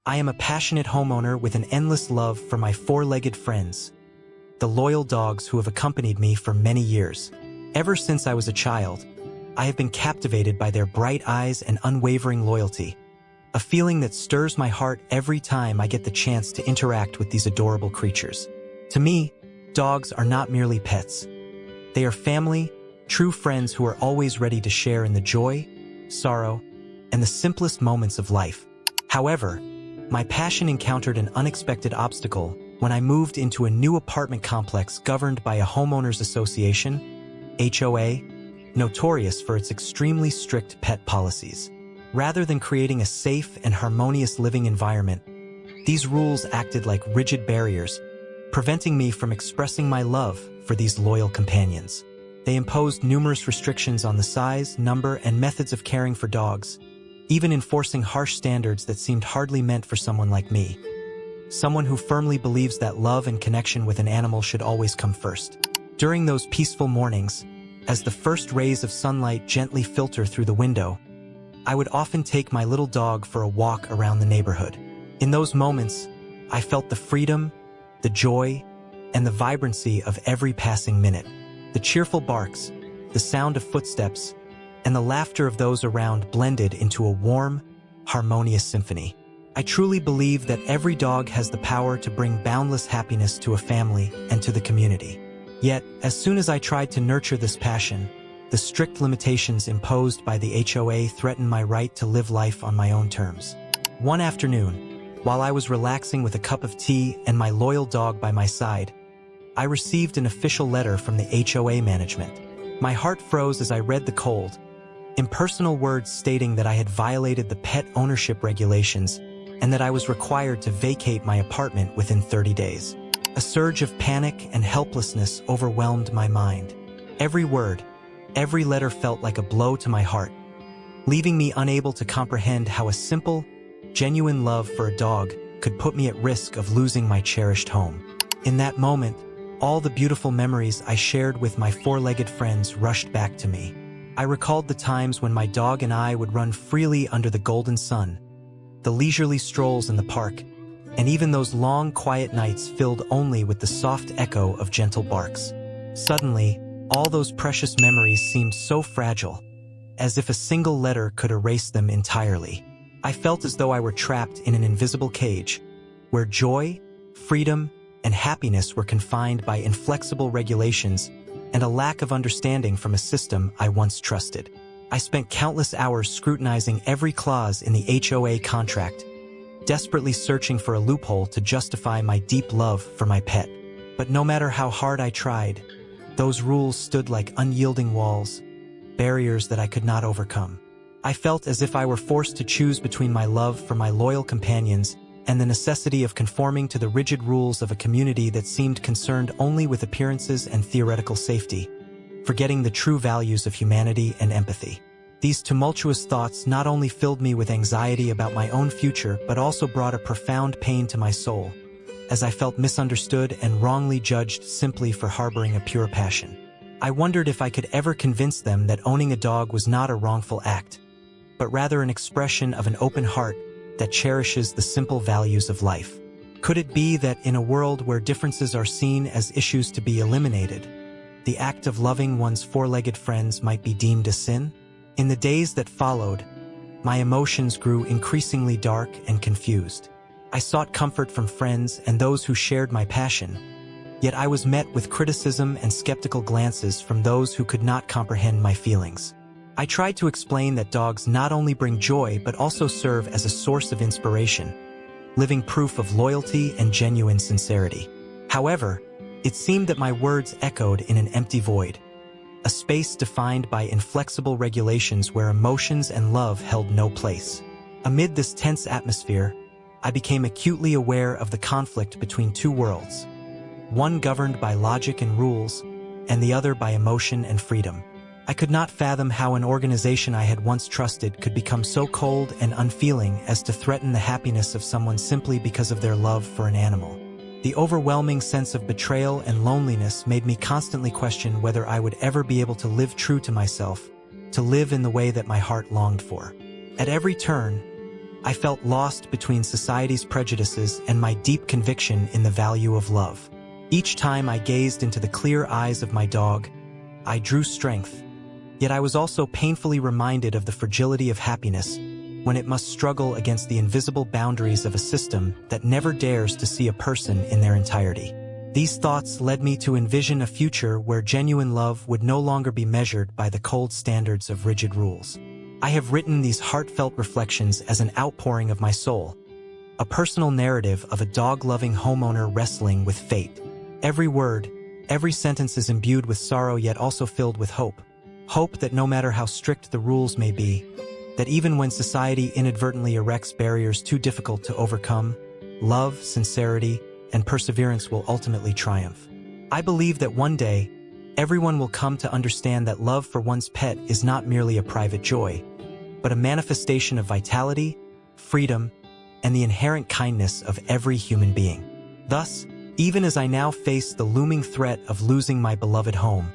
I am a passionate homeowner with an endless love for my four-legged friends, the loyal dogs who have accompanied me for many years. Ever since I was a child, I have been captivated by their bright eyes and unwavering loyalty, a feeling that stirs my heart every time I get the chance to interact with these adorable creatures. To me, dogs are not merely pets. They are family, true friends who are always ready to share in the joy, sorrow, and the simplest moments of life. However, my passion encountered an unexpected obstacle when I moved into a new apartment complex governed by a homeowners association, HOA, notorious for its extremely strict pet policies. Rather than creating a safe and harmonious living environment, these rules acted like rigid barriers, preventing me from expressing my love for these loyal companions. They imposed numerous restrictions on the size, number, and methods of caring for dogs, even enforcing harsh standards that seemed hardly meant for someone like me. Someone who firmly believes that love and connection with an animal should always come first. During those peaceful mornings, as the first rays of sunlight gently filter through the window, I would often take my little dog for a walk around the neighborhood. In those moments, I felt the freedom, the joy, and the vibrancy of every passing minute. The cheerful barks, the sound of footsteps, and the laughter of those around blended into a warm, harmonious symphony. I truly believe that every dog has the power to bring boundless happiness to a family and to the community. Yet, as soon as I tried to nurture this passion, the strict limitations imposed by the HOA threatened my right to live life on my own terms. One afternoon, while I was relaxing with a cup of tea and my loyal dog by my side, I received an official letter from the HOA management. My heart froze as I read the cold, impersonal words stating that I had violated the pet ownership regulations and that I was required to vacate my apartment within 30 days. A surge of panic and helplessness overwhelmed my mind. Every word, every letter felt like a blow to my heart, leaving me unable to comprehend how a simple, genuine love for a dog could put me at risk of losing my cherished home. In that moment, all the beautiful memories I shared with my four-legged friends rushed back to me. I recalled the times when my dog and I would run freely under the golden sun, the leisurely strolls in the park, and even those long, quiet nights filled only with the soft echo of gentle barks. Suddenly, all those precious memories seemed so fragile, as if a single letter could erase them entirely. I felt as though I were trapped in an invisible cage, where joy, freedom, and happiness were confined by inflexible regulations and a lack of understanding from a system I once trusted. I spent countless hours scrutinizing every clause in the HOA contract, desperately searching for a loophole to justify my deep love for my pet. But no matter how hard I tried, those rules stood like unyielding walls, barriers that I could not overcome. I felt as if I were forced to choose between my love for my loyal companions and the necessity of conforming to the rigid rules of a community that seemed concerned only with appearances and theoretical safety, forgetting the true values of humanity and empathy. These tumultuous thoughts not only filled me with anxiety about my own future, but also brought a profound pain to my soul, as I felt misunderstood and wrongly judged simply for harboring a pure passion. I wondered if I could ever convince them that owning a dog was not a wrongful act, but rather an expression of an open heart that cherishes the simple values of life. Could it be that in a world where differences are seen as issues to be eliminated, the act of loving one's four-legged friends might be deemed a sin? In the days that followed, my emotions grew increasingly dark and confused. I sought comfort from friends and those who shared my passion, yet I was met with criticism and skeptical glances from those who could not comprehend my feelings. I tried to explain that dogs not only bring joy but also serve as a source of inspiration, living proof of loyalty and genuine sincerity. However, it seemed that my words echoed in an empty void, a space defined by inflexible regulations where emotions and love held no place. Amid this tense atmosphere, I became acutely aware of the conflict between two worlds, one governed by logic and rules, and the other by emotion and freedom. I could not fathom how an organization I had once trusted could become so cold and unfeeling as to threaten the happiness of someone simply because of their love for an animal. The overwhelming sense of betrayal and loneliness made me constantly question whether I would ever be able to live true to myself, to live in the way that my heart longed for. At every turn, I felt lost between society's prejudices and my deep conviction in the value of love. Each time I gazed into the clear eyes of my dog, I drew strength, yet I was also painfully reminded of the fragility of happiness when it must struggle against the invisible boundaries of a system that never dares to see a person in their entirety. These thoughts led me to envision a future where genuine love would no longer be measured by the cold standards of rigid rules. I have written these heartfelt reflections as an outpouring of my soul, a personal narrative of a dog-loving homeowner wrestling with fate. Every word, every sentence is imbued with sorrow yet also filled with hope. Hope that no matter how strict the rules may be, that even when society inadvertently erects barriers too difficult to overcome, love, sincerity, and perseverance will ultimately triumph. I believe that one day, everyone will come to understand that love for one's pet is not merely a private joy, but a manifestation of vitality, freedom, and the inherent kindness of every human being. Thus, even as I now face the looming threat of losing my beloved home,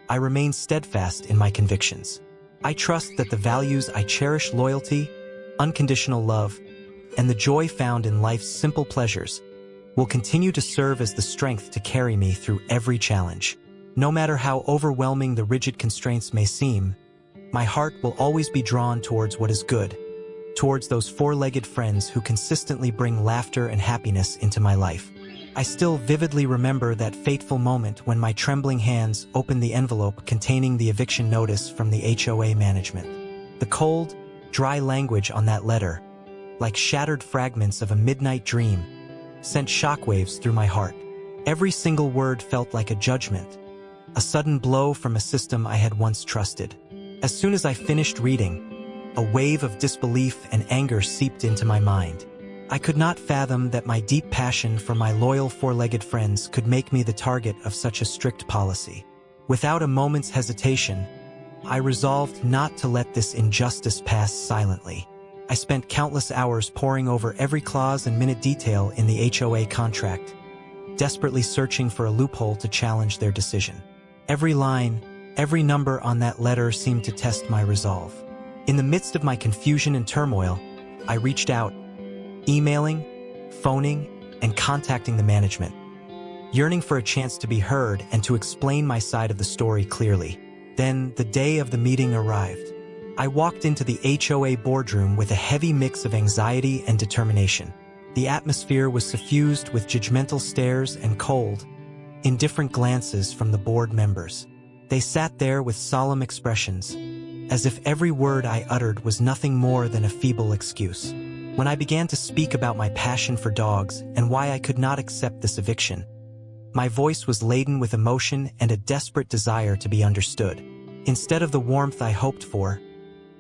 I remain steadfast in my convictions. I trust that the values I cherish, loyalty, unconditional love, and the joy found in life's simple pleasures, will continue to serve as the strength to carry me through every challenge. No matter how overwhelming the rigid constraints may seem, my heart will always be drawn towards what is good, towards those four-legged friends who consistently bring laughter and happiness into my life. I still vividly remember that fateful moment when my trembling hands opened the envelope containing the eviction notice from the HOA management. The cold, dry language on that letter, like shattered fragments of a midnight dream, sent shockwaves through my heart. Every single word felt like a judgment, a sudden blow from a system I had once trusted. As soon as I finished reading, a wave of disbelief and anger seeped into my mind. I could not fathom that my deep passion for my loyal four-legged friends could make me the target of such a strict policy. Without a moment's hesitation, I resolved not to let this injustice pass silently. I spent countless hours poring over every clause and minute detail in the HOA contract, desperately searching for a loophole to challenge their decision. Every line, every number on that letter seemed to test my resolve. In the midst of my confusion and turmoil, I reached out, emailing, phoning, and contacting the management, yearning for a chance to be heard and to explain my side of the story clearly. Then, the day of the meeting arrived. I walked into the HOA boardroom with a heavy mix of anxiety and determination. The atmosphere was suffused with judgmental stares and cold, indifferent glances from the board members. They sat there with solemn expressions, as if every word I uttered was nothing more than a feeble excuse. When I began to speak about my passion for dogs and why I could not accept this eviction, my voice was laden with emotion and a desperate desire to be understood. Instead of the warmth I hoped for,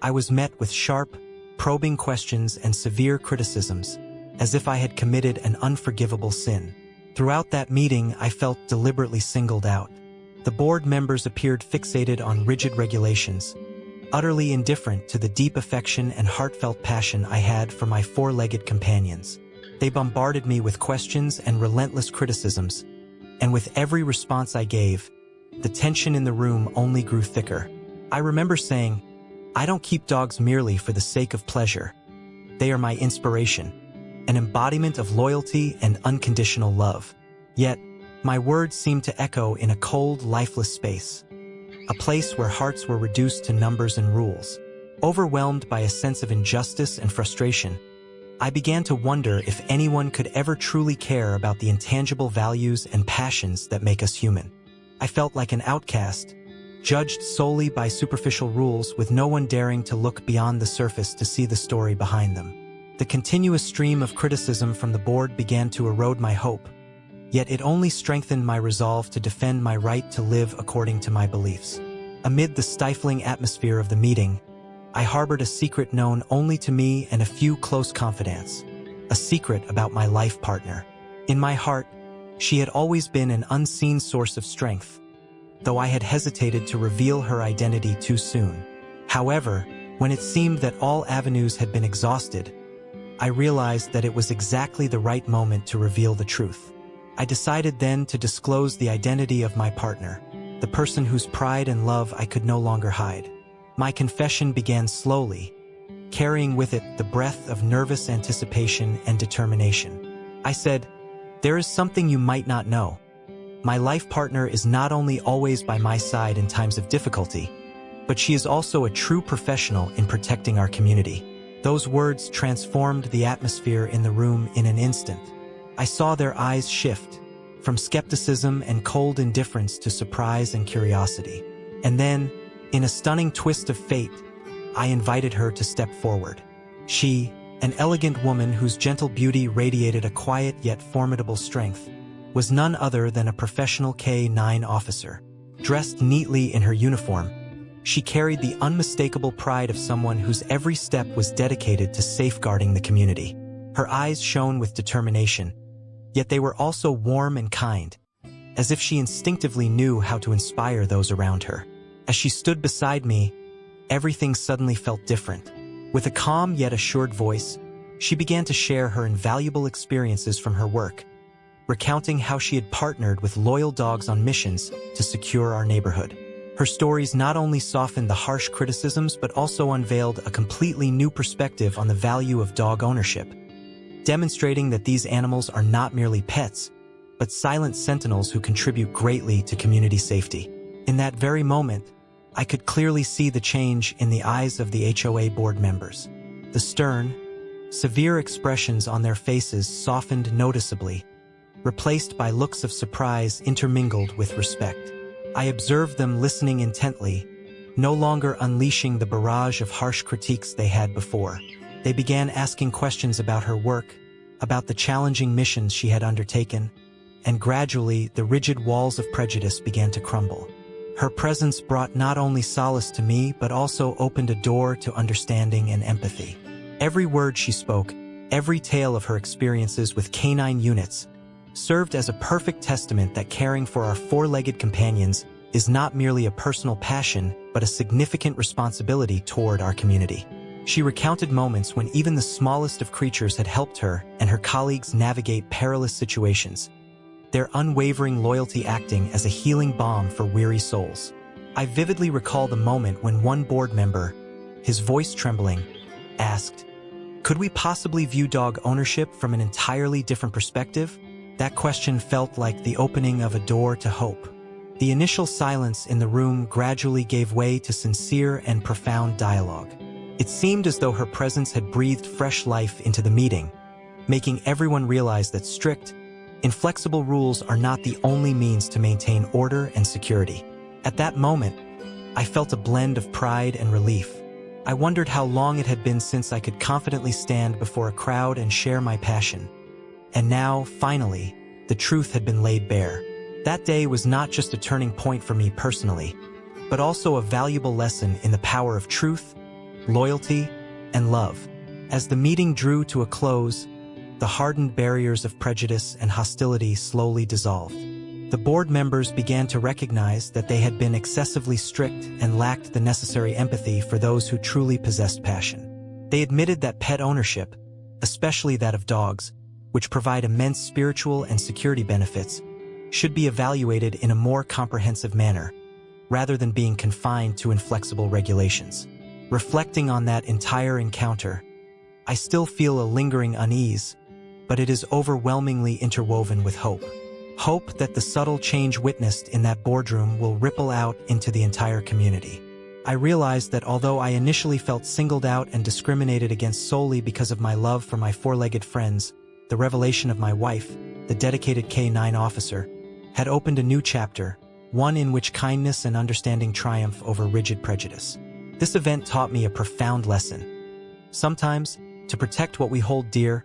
I was met with sharp, probing questions and severe criticisms, as if I had committed an unforgivable sin. Throughout that meeting, I felt deliberately singled out. The board members appeared fixated on rigid regulations, utterly indifferent to the deep affection and heartfelt passion I had for my four-legged companions. They bombarded me with questions and relentless criticisms, and with every response I gave, the tension in the room only grew thicker. I remember saying, "I don't keep dogs merely for the sake of pleasure. They are my inspiration, an embodiment of loyalty and unconditional love." Yet, my words seemed to echo in a cold, lifeless space, a place where hearts were reduced to numbers and rules. Overwhelmed by a sense of injustice and frustration, I began to wonder if anyone could ever truly care about the intangible values and passions that make us human. I felt like an outcast, judged solely by superficial rules with no one daring to look beyond the surface to see the story behind them. The continuous stream of criticism from the board began to erode my hope, yet it only strengthened my resolve to defend my right to live according to my beliefs. Amid the stifling atmosphere of the meeting, I harbored a secret known only to me and a few close confidants, a secret about my life partner. In my heart, she had always been an unseen source of strength, though I had hesitated to reveal her identity too soon. However, when it seemed that all avenues had been exhausted, I realized that it was exactly the right moment to reveal the truth. I decided then to disclose the identity of my partner, the person whose pride and love I could no longer hide. My confession began slowly, carrying with it the breath of nervous anticipation and determination. I said, "There is something you might not know. My life partner is not only always by my side in times of difficulty, but she is also a true professional in protecting our community." Those words transformed the atmosphere in the room in an instant. I saw their eyes shift, from skepticism and cold indifference to surprise and curiosity. And then, in a stunning twist of fate, I invited her to step forward. She, an elegant woman whose gentle beauty radiated a quiet yet formidable strength, was none other than a professional K-9 officer. Dressed neatly in her uniform, she carried the unmistakable pride of someone whose every step was dedicated to safeguarding the community. Her eyes shone with determination, yet they were also warm and kind, as if she instinctively knew how to inspire those around her. As she stood beside me, everything suddenly felt different. With a calm yet assured voice, she began to share her invaluable experiences from her work, recounting how she had partnered with loyal dogs on missions to secure our neighborhood. Her stories not only softened the harsh criticisms but also unveiled a completely new perspective on the value of dog ownership, demonstrating that these animals are not merely pets, but silent sentinels who contribute greatly to community safety. In that very moment, I could clearly see the change in the eyes of the HOA board members. The stern, severe expressions on their faces softened noticeably, replaced by looks of surprise intermingled with respect. I observed them listening intently, no longer unleashing the barrage of harsh critiques they had before. They began asking questions about her work, about the challenging missions she had undertaken, and gradually the rigid walls of prejudice began to crumble. Her presence brought not only solace to me but also opened a door to understanding and empathy. Every word she spoke, every tale of her experiences with canine units, served as a perfect testament that caring for our four-legged companions is not merely a personal passion but a significant responsibility toward our community. She recounted moments when even the smallest of creatures had helped her and her colleagues navigate perilous situations, their unwavering loyalty acting as a healing balm for weary souls. I vividly recall the moment when one board member, his voice trembling, asked, "Could we possibly view dog ownership from an entirely different perspective?" That question felt like the opening of a door to hope. The initial silence in the room gradually gave way to sincere and profound dialogue. It seemed as though her presence had breathed fresh life into the meeting, making everyone realize that strict, inflexible rules are not the only means to maintain order and security. At that moment, I felt a blend of pride and relief. I wondered how long it had been since I could confidently stand before a crowd and share my passion. And now, finally, the truth had been laid bare. That day was not just a turning point for me personally, but also a valuable lesson in the power of truth, loyalty, and love. As the meeting drew to a close, the hardened barriers of prejudice and hostility slowly dissolved. The board members began to recognize that they had been excessively strict and lacked the necessary empathy for those who truly possessed passion. They admitted that pet ownership, especially that of dogs, which provide immense spiritual and security benefits, should be evaluated in a more comprehensive manner, rather than being confined to inflexible regulations. Reflecting on that entire encounter, I still feel a lingering unease, but it is overwhelmingly interwoven with hope. Hope that the subtle change witnessed in that boardroom will ripple out into the entire community. I realized that although I initially felt singled out and discriminated against solely because of my love for my four-legged friends, the revelation of my wife, the dedicated K-9 officer, had opened a new chapter, one in which kindness and understanding triumph over rigid prejudice. This event taught me a profound lesson. Sometimes, to protect what we hold dear,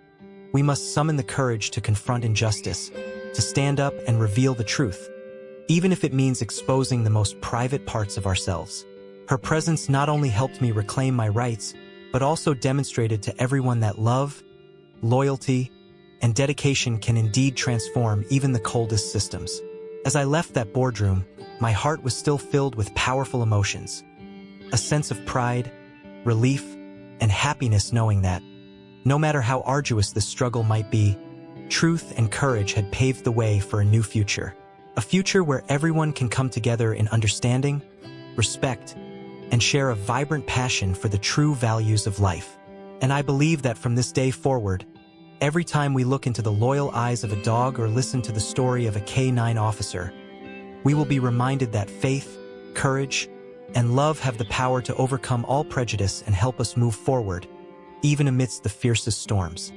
we must summon the courage to confront injustice, to stand up and reveal the truth, even if it means exposing the most private parts of ourselves. Her presence not only helped me reclaim my rights, but also demonstrated to everyone that love, loyalty, and dedication can indeed transform even the coldest systems. As I left that boardroom, my heart was still filled with powerful emotions. A sense of pride, relief, and happiness knowing that, no matter how arduous the struggle might be, truth and courage had paved the way for a new future. A future where everyone can come together in understanding, respect, and share a vibrant passion for the true values of life. And I believe that from this day forward, every time we look into the loyal eyes of a dog or listen to the story of a K9 officer, we will be reminded that faith, courage, and love have the power to overcome all prejudice and help us move forward, even amidst the fiercest storms.